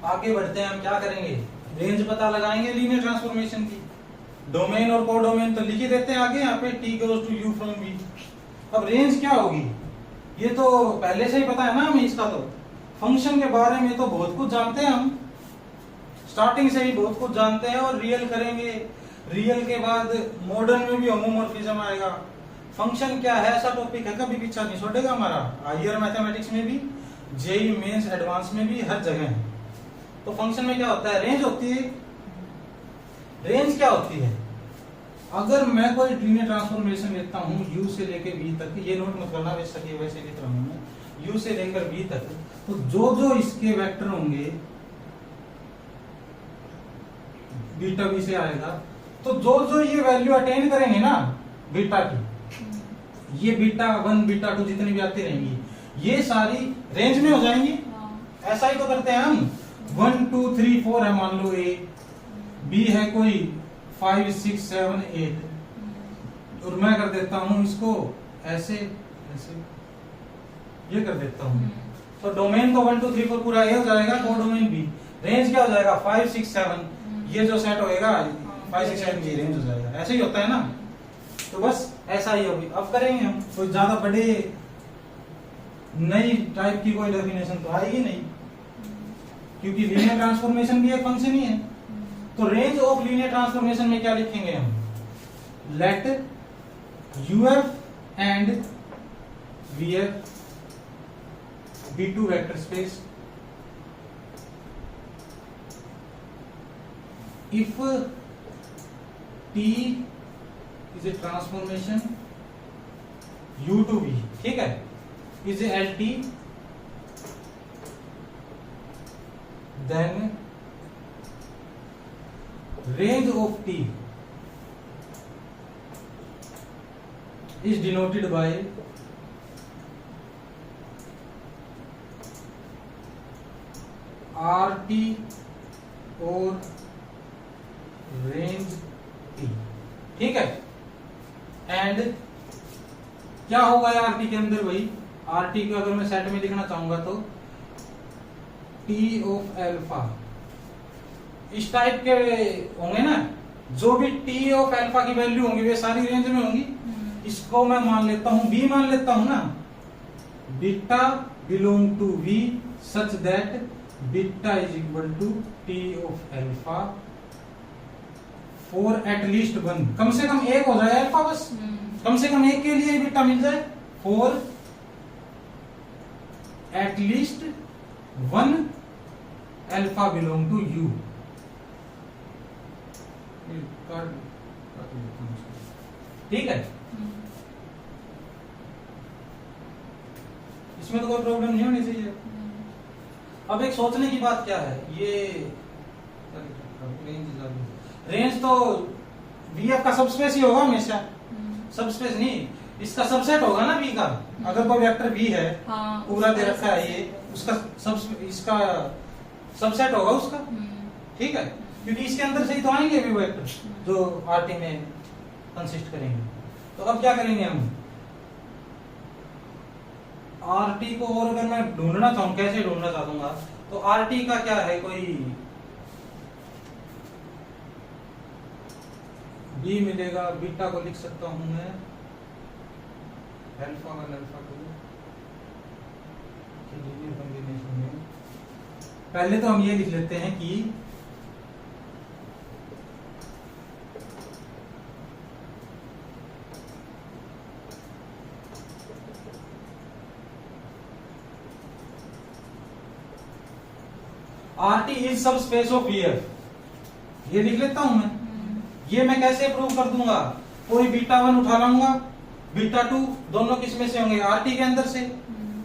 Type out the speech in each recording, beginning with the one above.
आगे बढ़ते हैं, हम क्या करेंगे, रेंज पता लगाएंगे लीनियर ट्रांसफॉर्मेशन की। डोमेन और कोडोमेन तो लिख ही देते हैं आगे यहाँ पे, t goes to u from v। अब रेंज क्या होगी, ये तो पहले से ही पता है ना हमें इसका। तो फंक्शन के बारे में तो बहुत कुछ जानते हैं हम, स्टार्टिंग से ही बहुत कुछ जानते हैं, और रियल करेंगे। रियल के बाद मॉडर्न में भी होमोमॉर्फिज्म आएगा। फंक्शन क्या है ऐसा टॉपिक है, कभी पीछा नहीं छोड़ेगा हमारा, हायर मैथमेटिक्स में भी, जेई मेंस एडवांस में भी, हर जगह है। तो फंक्शन में क्या होता है, रेंज होती है। रेंज क्या होती है, अगर मैं कोई लीनियर ट्रांसफॉर्मेशन लेता हूँ u से लेकर v तक, ये नोट मत करना, वैसे वैसे लिख रहा हूँ मैं, u से लेकर v तक, तो जो जो इसके वेक्टर होंगे बीटा v से आएगा, तो जो जो ये वैल्यू अटेन करेंगे ना बीटा की, ये बीटा 1 बीटा 2 जितनी भी आती रहेंगी, ये सारी रेंज में हो जाएंगी। ऐसा ही तो करते हैं हम, 1 2 3 4 है मान लो a, b है कोई 5 6 7 8, और मैं कर देता हूं इसको ऐसे ऐसे, ये कर देता हूं। तो डोमेन तो 1 2 3 4 पूरा ए हो जाएगा, कोडोमेन भी। रेंज क्या हो जाएगा 5 6 7, ये जो सेट होएगा 5 6 7 की रेंज हो जाएगा। ऐसे ही होता है ना, तो बस ऐसा ही होगी। अब करेंगे हम, कोई ज्यादा बड़े नई टाइप की कोई डेफिनेशन तो आएगी नहीं, क्योंकि लीनियर ट्रांसफॉर्मेशन भी एक फंक्शन ही है। तो रेंज ऑफ लीनियर ट्रांसफॉर्मेशन में क्या लिखेंगे हम, let UF and VF be two vector space if T is a transformation u to v, ठीक है, is a L T, then range of t is denoted by RT और range t, ठीक है। And क्या होगा RT के अंदर, वही RT को अगर मैं सेट में लिखना चाहूंगा तो t ऑफ अल्फा, इस टाइप के होंगे ना, जो भी t ऑफ अल्फा की वैल्यू होंगी वे सारी रेंज में होंगी। इसको मैं मान लेता हूं b, मान लेता हूं ना, beta belong to v such that beta is equal to t of alpha for at least 1, कम से कम एक हो जाए अल्फा, बस कम से कम एक के लिए बीटा मिल जाए, for at least 1 alpha belong to u। ठीक है, इसमें तो कोई प्रॉब्लम नहीं होनी चाहिए। अब एक सोचने की बात क्या है, ये रेंज तो वीएफ का सबस्पेस ही होगा हमेशा, सबस्पेस नहीं, इसका सबसेट होगा ना v का। अगर कोई वेक्टर v है, पूरा दे रखा है ये, उसका इसका सबसेट होगा उसका, ठीक है, क्योंकि इसके अंदर से ही तो आएंगे भी वेक्टर जो आरटी में कंसिस्ट करेंगे। तो अब क्या करेंगे हम, आरटी को और अगर मैं ढूंढना चाहूँ, कैसे ढूंढना चाहूंगा, तो आरटी का क्या है, कोई बी मिलेगा, बीटा को लिख सकता हूं मैं अल्फा 1 अल्फा 2 की लीनियर कॉम्बिनेशन में। पहले तो हम ये लिख लेते हैं कि आरटी इज सब स्पेस ऑफ वीएफ, ये लिख लेता हूं मैं। ये मैं कैसे प्रूव कर दूंगा, कोई बीटा 1 उठा लाऊंगा, बीटा 2 दोनों किसमें से होंगे, आरटी के अंदर से,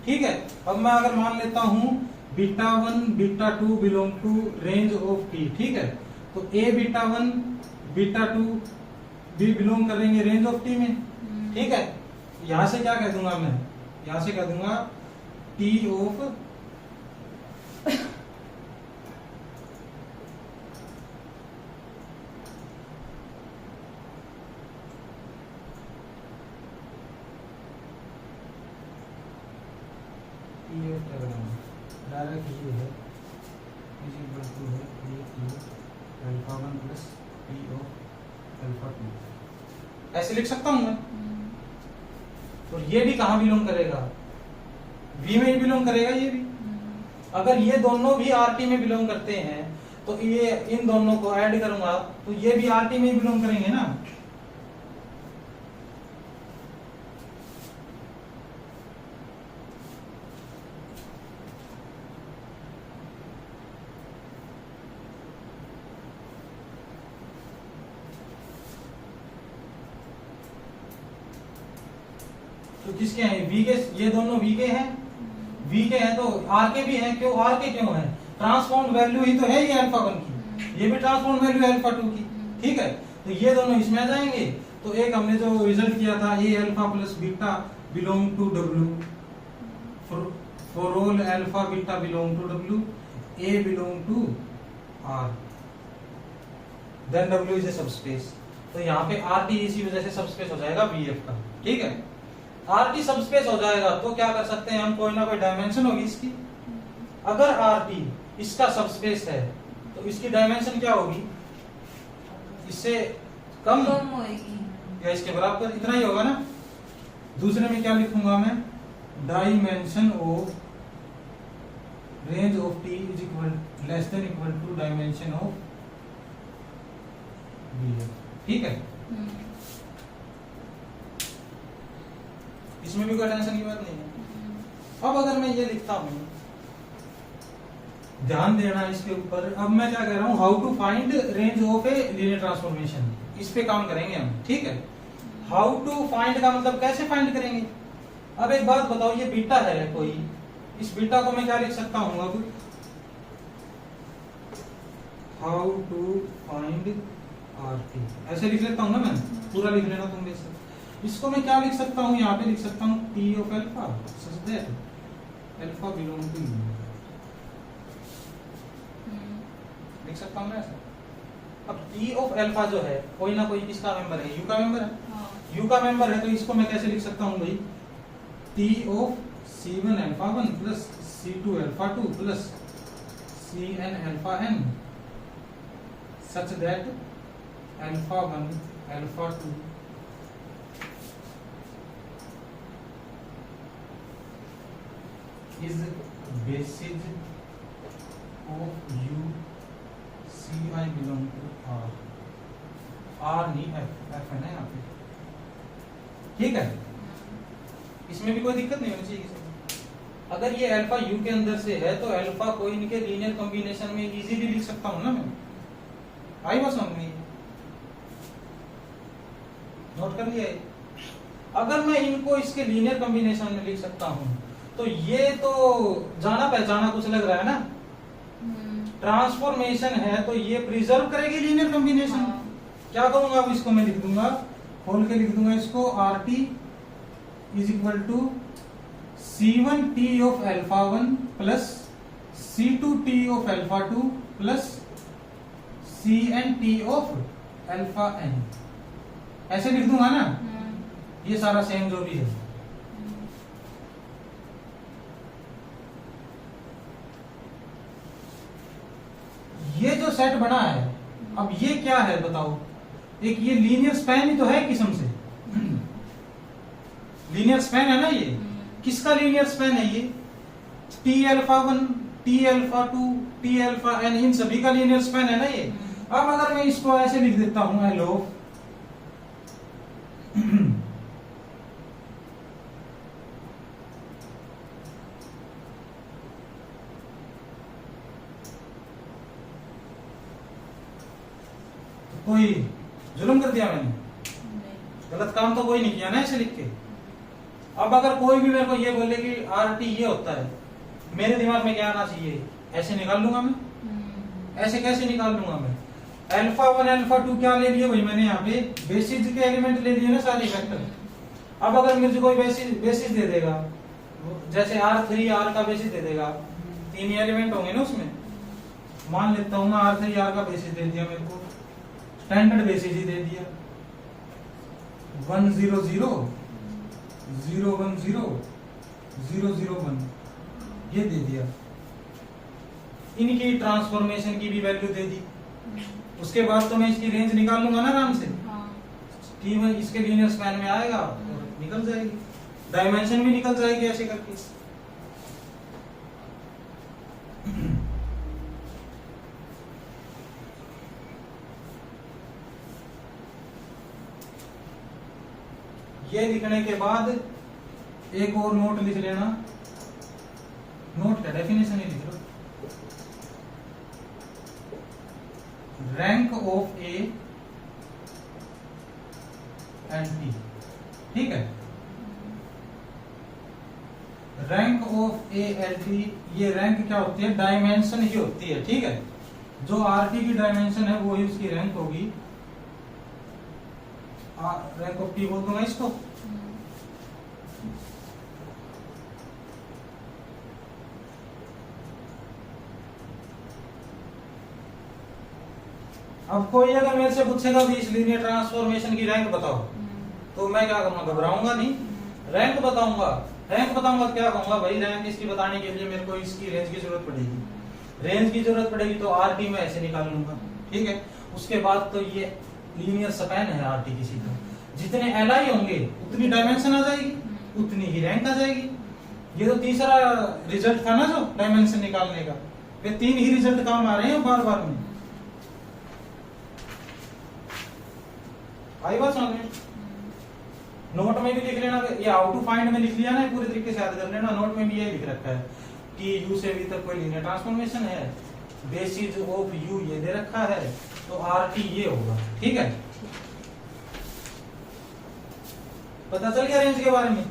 ठीक है। अब मैं अगर मान लेता हूं beta 1 beta 2 belong to range of T, ठीक है, तो ए बीटा 1 बीटा 2 भी बिलोंग करेंगे रेंज ऑफ टी में, ठीक है। यहां से क्या कह दूंगा मैं, यहां से कह दूंगा टी ऑफ डायरेक्ट ये है इज इक्वल टू है A Q alpha 1 plus P of alpha 2। ऐसे लिख सकता हूं मैं। तो ये भी कहां बिलोंग करेगा, वी में ही बिलोंग करेगा ये भी। अगर ये दोनों भी आरटी में बिलोंग करते हैं तो ये इन दोनों को ऐड करूंगा तो ये भी आरटी में ही बिलोंग करेंगे ना। तो किसके हैं वी के, ये दोनों वी के हैं, वी के हैं तो आर के भी हैं। क्यों आर के क्यों है, ट्रांसफॉर्म वैल्यू ही तो है ये अल्फा 1 की, ये भी ट्रांसफॉर्म वैल्यू है अल्फा 2 की। ठीक है, तो ये दोनों इसमें आ जाएंगे। तो एक हमने जो रिजल्ट किया था A alpha plus beta belong to W, for all alpha beta belong to W, A belong to R, then W is a subspace. तो यहाँ पे आर टी इसी वजह से सबस्पेस हो जाएगा वी एफ का। ठीक है, आर टी सबस्पेस हो जाएगा तो क्या कर सकते हैं हम, कोई ना कोई डायमेंशन होगी इसकी। अगर आर टी इसका सबस्पेस है तो इसकी डायमेंशन क्या होगी, इससे कम होगी या इसके बराबर, इतना ही होगा ना। दूसरे में क्या लिखूंगा मैं, dimension of range of T is equal less than equal to dimension of V. ठीक है, इसमें भी कोई टेंशन की बात नहीं है। अब अगर मैं ये लिखता हूं, ध्यान देना इसके ऊपर। अब मैं क्या कह रहा हूं, how to find range of a linear transformation, इस पे काम करेंगे हम। ठीक है, हाउ टू फाइंड का मतलब कैसे फाइंड करेंगे। अब एक बात बताओ, ये बीटा है कोई, इस बीटा को मैं क्या लिख सकता हूं अब, how to find R T, ऐसे लिख लेता हूं ना मैं, पूरा लिख लेना तुम जैसे। इसको मैं क्या लिख सकता हूं, यहाँ पे लिख सकता हूं T of alpha such that alpha belong to U, लिख सकता हूं ना ऐसा। अब टी ऑफ अल्फा जो है कोई ना कोई किसका मेंबर है, यू का मेंबर है। यू का मेंबर है तो इसको मैं कैसे लिख सकता हूं भाई, T of C1 alpha 1 plus C2 alpha 2 plus Cn alpha n such that alpha 1 alpha 2 is basis of U C I belong to R, R नहीं F है ना यहाँ पे। ठीक है, इसमें भी कोई दिक्कत नहीं होनी चाहिए किसी को। अगर ये अल्फा U के अंदर से है तो अल्फा को इनके लीनियर कॉम्बिनेशन में इजीली लिख सकता हूँ ना मैं। आई बात समझ में, नोट कर लिया है। अगर मैं इनको इसके लीनियर कॉम्बिनेशन में लिख सकता हूँ तो ये तो जाना पहचाना कुछ लग रहा है ना, ट्रांसफॉर्मेशन है तो ये प्रिजर्व करेगी लीनियर कॉम्बिनेशन। क्या करूंगा अब, इसको मैं लिख दूंगा, खोल के लिख दूंगा इसको, R T is equal to C1 T of alpha 1 plus C2 T of alpha 2 plus Cn T of alpha n, ऐसे लिख दूंगा ना। ये सारा सेम जो भी है, ये जो सेट बना है, अब ये क्या है बताओ, एक ये लीनियर स्पैन ही तो है किस्म से, लीनियर स्पैन है ना ये। किसका लीनियर स्पैन है ये, T alpha 1 T alpha 2 T alpha n, इन सभी का लीनियर स्पैन है ना ये। अब अगर मैं इसको ऐसे लिख देता हूं, हेलो कोई जुल्म कर दिया मैंने, गलत काम तो कोई नहीं किया ना ऐसे लिख के। अब अगर कोई भी मेरे को ये बोले कि आर टी ये होता है, मेरे दिमाग में क्या आना चाहिए, ऐसे निकाल लूंगा मैं। ऐसे कैसे निकाल लूंगा मैं, अल्फा 1 अल्फा 2 क्या ले लिए भाई मैंने, यहाँ पे बेसिस के एलिमेंट ले लिए ना सारे फैक्टर। अब अगर मुझे कोई बेसिस दे देगा, जैसे R3 R का बेसिस दे देगा, 3 एलिमेंट होंगे ना उसमें, मान लेता हूँ ना R3 R का बेसिस दे दिया मेरे को, स्टैंडर्ड बेसिस ही दे दिया, 1 0 0 0 1 0 0 0 1 ये दे दिया। इनकी ट्रांसफॉर्मेशन की भी वैल्यू दे दी। उसके बाद तो मैं इसकी रेंज निकाल लूंगा ना आराम से। टी में इसके लीनियर स्पैन में आएगा और निकल जाएगी, डायमेंशन भी निकल जाएगी ऐसे करके। ये लिखने के बाद एक और नोट लिख लेना, नोट का डेफिनेशन ही लिख लो। Rank of A and T, ठीक है। Rank of A and T, ये रैंक क्या होती है, डायमेंशन ही होती है, ठीक है। जो आर टी की डायमेंशन है वो ही उसकी रैंक होगी। रैंक ऑफ टी बोल दूंगा इसको। अब कोई अगर मेरे से पूछेगा भी इस लीनियर ट्रांसफॉर्मेशन की रैंक बताओ, तो मैं क्या करूंगा, घबराऊंगा नहीं, रैंक बताऊंगा। रैंक बताऊंगा क्या कहूंगा, भाई रैंक इसकी बताने के लिए मेरे को इसकी रेंज की जरूरत पड़ेगी। रेंज की जरूरत पड़ेगी तो आर टी में ऐसे निकाल लूंगा, ठीक है। उसके बाद तो ये लीनियर स्पैन है आर टी किसी का, जितने एल आई होंगे उतनी डायमेंशन आ जाएगी, उतनी ही रैंक आ जाएगी। ये तो तीसरा रिजल्ट था ना जो डायमेंशन निकालने का, ये तीन ही रिजल्ट काम आ रहे हैं बार बार में। आई बात समझ में? नोट में भी लिख लेना, ये हाउ टू फाइंड में लिख लिया ना, पूरी तरीके से याद कर लेना। नोट में भी ये लिख रखा है कि यू से वी तक कोई लीनियर ट्रांसफॉर्मेशन है, बेसिस ऑफ यू ये दे रखा है, तो आर टी ये होगा, ठीक है। पता चल गया रेंज के बारे में?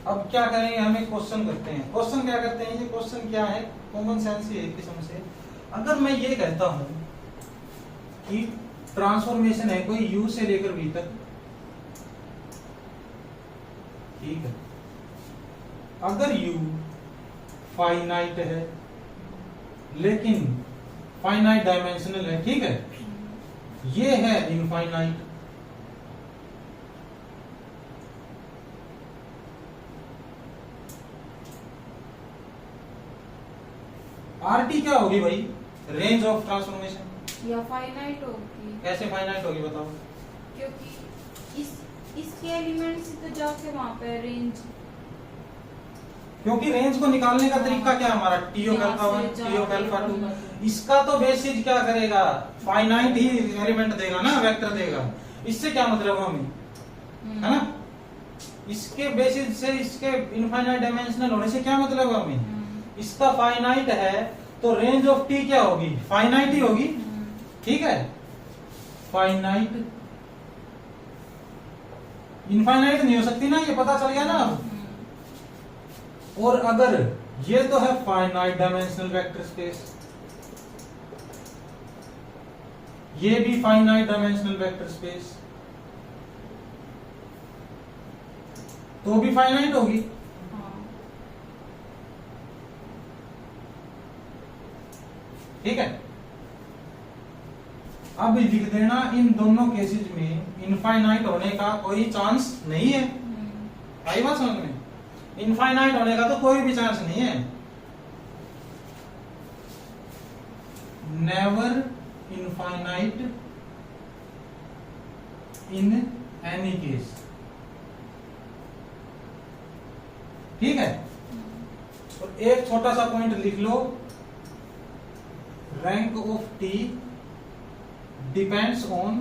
अब क्या करेंगे, हमें क्वेश्चन करते हैं। क्वेश्चन क्या करते हैं, ये क्वेश्चन क्या है, कॉमन सेंस ही है एक किस्म से। अगर मैं ये कहता हूं कि ट्रांसफॉर्मेशन है कोई यू से लेकर वी तक, ठीक है। अगर यू फाइनाइट है लेकिन फाइनाइट डायमेंशनल है, ठीक है, ये है इनफाइनाइट, आर टी क्या होगी भाई, रेंज ऑफ ट्रांसफॉर्मेशन, या फाइनाइट होगी। कैसे फाइनाइट होगी बताओ? क्योंकि इसके एलिमेंट से तो जाके वहां पे रेंज, क्योंकि रेंज को निकालने का तरीका क्या हमारा, T of alpha 1 T of alpha 2, इसका तो बेसिस क्या करेगा, फाइनाइट ही एलिमेंट देगा ना, वेक्टर देगा। इससे क्या मतलब हमें, है ना, इसके बेसिस से इसके इनफाइनाइट डायमेंशनल होने से क्या मतलब हमें, इसका फाइनाइट है तो रेंज ऑफ टी क्या होगी, फाइनाइट ही होगी, ठीक है। फाइनाइट इनफाइनाइट नहीं हो सकती ना, ये पता चल गया ना अब। और अगर ये तो है फाइनाइट डायमेंशनल वेक्टर स्पेस, ये भी फाइनाइट डायमेंशनल वेक्टर स्पेस, तो भी फाइनाइट होगी, ठीक है। अब लिख देना इन दोनों केसेस में इनफाइनाइट होने का कोई चांस नहीं है। आई बात समझ में? इनफाइनाइट होने का तो कोई भी चांस नहीं है। Never infinite in any case, ठीक है। और एक छोटा सा पॉइंट लिख लो, rank of T depends on,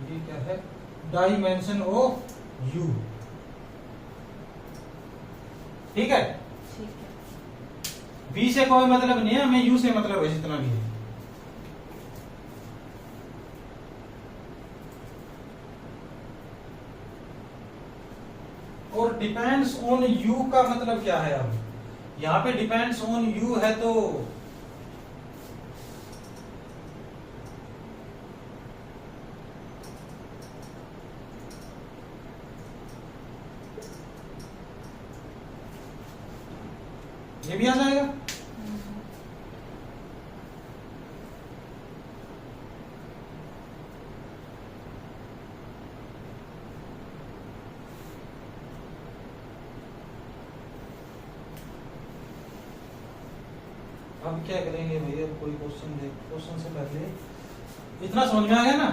ये क्या है, डायमेंशन ऑफ यू, ठीक है। वी से कोई मतलब नहीं है, हमें यू से मतलब है जितना भी है। और डिपेंड्स ऑन यू का मतलब क्या है, अब यहां पे डिपेंड्स ऑन यू है तो ये भी आ जाएगा, अब क्या करेंगे भैया, कोई क्वेश्चन दे, क्वेश्चन से पहले इतना समझ में आ गया ना।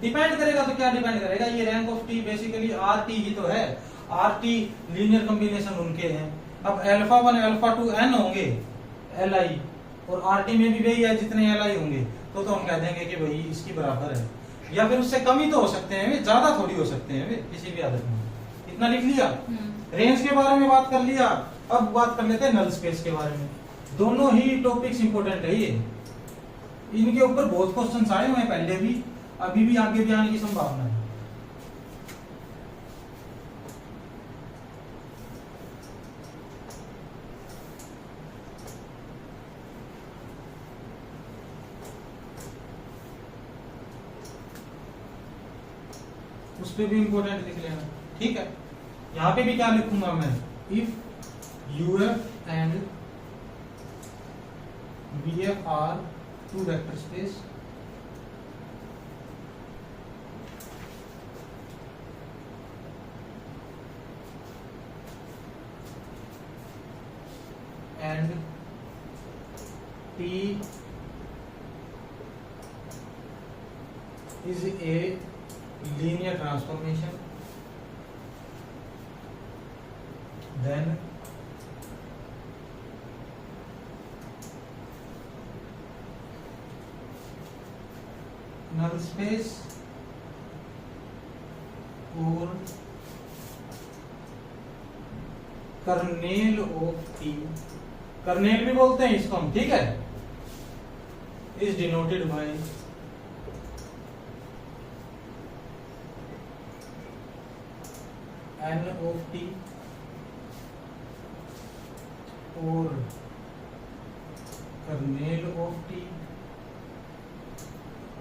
डिपेंड करेगा तो क्या डिपेंड करेगा, ये rank of T basically R T ही तो है, आर टी लीनियर कॉम्बिनेशन उनके हैं। अब अल्फा 1 अल्फा 2 n होंगे एल आई, और आर टी में भी वही है जितने एल आई होंगे, तो हम कह देंगे कि भाई इसकी बराबर है, या फिर उससे कम ही तो हो सकते हैं, वे ज्यादा थोड़ी हो सकते हैं वे किसी भी आदत में। इतना लिख लिया, रेंज के बारे में बात कर लिया। अब बात कर लेते हैं नल स्पेस के बारे में। दोनों ही टॉपिक्स इंपॉर्टेंट है ये, इनके ऊपर बहुत क्वेश्चंस आए हुए हैं पहले भी, अभी भी आगे भी आने की संभावना है। उस पे भी इंपॉर्टेंट लिख लेना, ठीक है। यहां पे भी क्या लिखूंगा मैं, if UF and BF are two vector space and T is a linear transformation, then null space और कर्नेल ऑफ टी, कर्नेल भी बोलते हैं इसको हम, ठीक है, is denoted by N of T और कर्नेल ऑफ टी,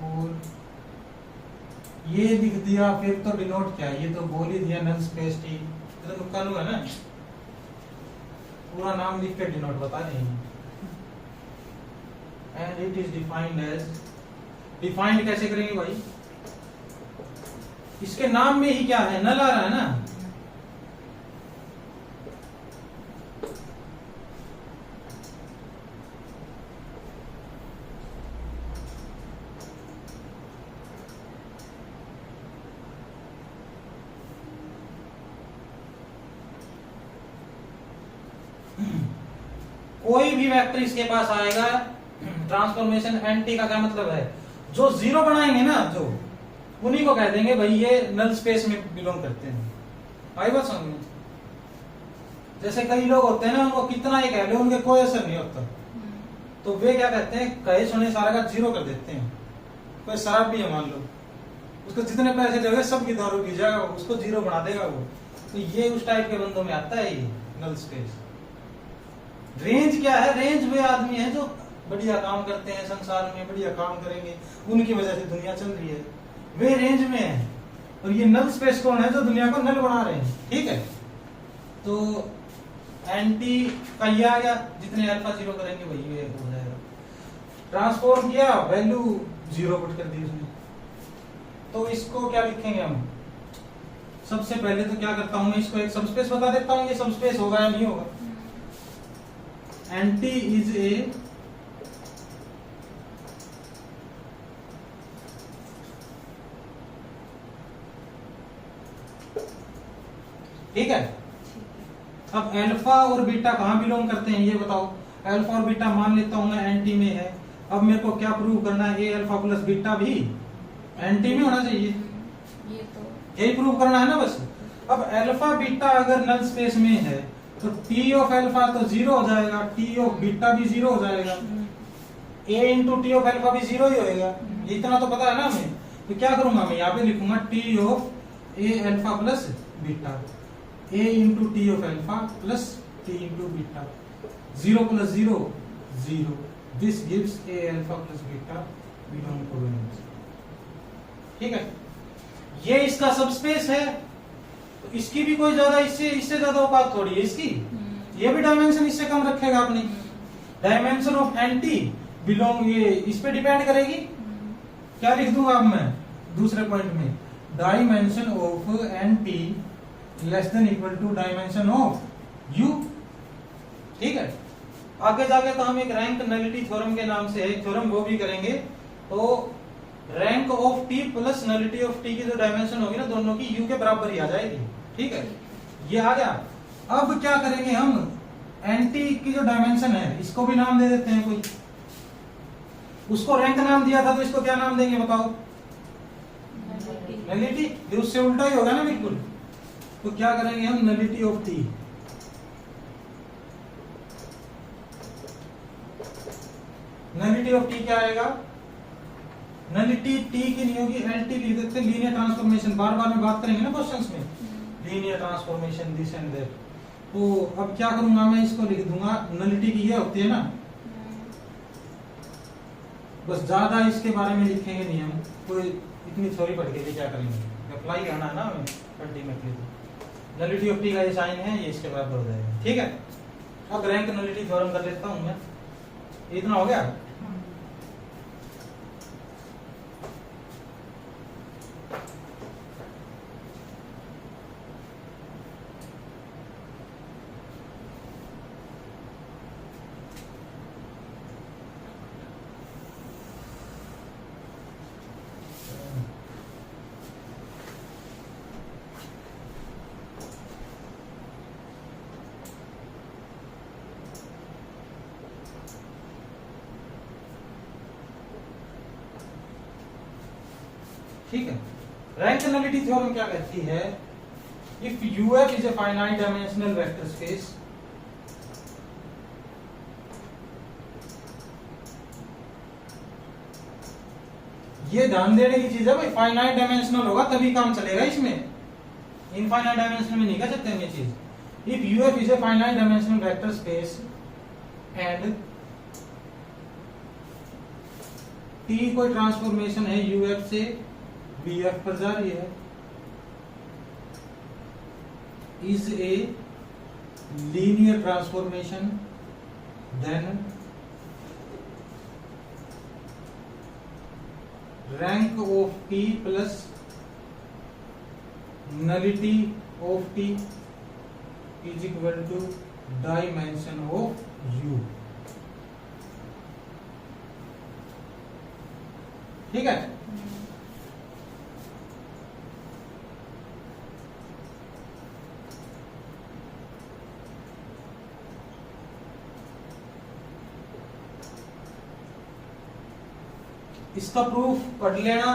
और ये लिख दिया, फिर तो डिनोट क्या, ये तो बोल ही दिया नल स्पेस टी, तो नुक्कानू है ना, पूरा नाम लिख के डिनोट बता देंगे। And it is defined as, defined कैसे करेंगे भाई, इसके नाम में ही क्या है, नल आ रहा है ना, कोई भी वेक्टर इसके पास आएगा, ट्रांसफॉर्मेशन एंटी का क्या मतलब है, जो जीरो बनाएंगे ना, जो उन्हीं को कह देंगे भाई ये नल स्पेस में बिलोंग करते हैं। आई बात समझ में? जैसे कई लोग होते हैं ना, उनको कितना ही कह लो उनके कोई असर नहीं होता, तो वे क्या कहते हैं, कहे सुने सारा का जीरो कर देते हैं। कोई शराब भी है मान लो, उसको जितने पैसे दोगे सब की दारू पी जाएगा, उसको जीरो बना देगा वो, तो ये उस टाइप के बंदों में आता है ये नल स्पेस। रेंज क्या है, रेंज वे आदमी है जो बढ़िया काम करते हैं संसार में, बढ़िया काम करेंगे, उनकी वजह से दुनिया चल रही है, वे रेंज में है। और ये नल स्पेस कौन है, जो दुनिया को नल बना रहे हैं, ठीक है। तो एंटी का ये आ गया, जितने अल्फा जीरो करेंगे वही ये हो जाएगा। ट्रांसफॉर्म किया, वैल्यू जीरो पुट कर दी उसने, तो इसको क्या लिखेंगे हम, सबसे पहले तो क्या करता हूं मैं, इसको एक सबस्पेस बता देता हूं, ये सबस्पेस होगा या नहीं होगा। एंटी इज ए ठीक है। अब अल्फा और बीटा कहां बिलोंग करते हैं ये बताओ। अल्फा और बीटा मान लेता हूं मैं एंटी में है। अब मेरे को क्या प्रूव करना है, ए अल्फा प्लस बीटा भी एंटी में होना चाहिए, ये तो यही प्रूव करना है ना बस। अब अल्फा बीटा अगर नल स्पेस में है तो टी ऑफ अल्फा तो जीरो हो जाएगा, टी ऑफ बीटा भी जीरो हो जाएगा, ए इंटू टी ऑफ अल्फा भी जीरो ही होएगा, ये इतना तो पता है ना हमें। तो क्या करूंगा मैं, यहाँ पे लिखूंगा T of a alpha plus beta, a into T of alpha plus T into beta, zero plus zero zero, this gives a alpha plus beta belong to range, ठीक है। ये इसका सबस्पेस है, तो इसकी भी कोई ज्यादा इससे ज्यादा औकात थोड़ी है इसकी, ये भी डायमेंशन इससे कम रखेगा अपनी। डायमेंशन ऑफ एंटी बिलोंग, ये इस पे डिपेंड करेगी। क्या लिख दूंगा अब मैं दूसरे पॉइंट में, dimension of N T less than equal to dimension of U, ठीक है। आगे जाके तो हम एक रैंक नलिटी थ्योरम के नाम से एक थ्योरम वो भी करेंगे। तो rank of T plus nullity of T की जो डायमेंशन होगी ना दोनों की यू के बराबर ही आ जाएगी। ठीक है, ये आ गया। अब क्या करेंगे हम, एंटी की जो डायमेंशन है इसको भी नाम दे देते हैं कोई। उसको रैंक नाम दिया था तो इसको क्या नाम देंगे बताओ? नलिटी। ये उससे उल्टा ही होगा ना बिल्कुल। तो क्या करेंगे हम, nullity of T. Nullity of T क्या आएगा? नलिटी टी की नहीं होगी, एलटी लिख देते हैं, लीनियर ट्रांसफॉर्मेशन। बार बार में बात करेंगे ना क्वेश्चंस में, linear transformation this and that. तो अब क्या करूंगा मैं, इसको लिख दूंगा, नलिटी की ये होती है ना, बस ज्यादा इसके बारे में लिखेंगे नहीं हम, कोई इतनी थ्योरी पढ़ के भी क्या करेंगे, अप्लाई करना है ना हमें अल्टीमेटली। नलिटी ऑफ टी का ये साइन है, ये इसके बराबर हो जाएगा। ठीक है, अब रैंक नलिटी थ्योरम कर लेता हूं मैं। इतना हो गया। ठीक है, रैंक नलिटी थ्योरम क्या कहती है, if U F is a finite dimensional vector space, ये ध्यान देने की चीज है भाई, फाइनाइट डायमेंशनल होगा तभी काम चलेगा इसमें, इनफाइनाइट डायमेंशनल में नहीं कह सकते हम ये चीज। If U F is a finite dimensional vector space and T कोई ट्रांसफॉर्मेशन है यूएफ से बीएफ पर जा रही है, is a linear transformation, then rank of T plus nullity of T is equal to dimension of U. ठीक है, इसका प्रूफ पढ़ लेना।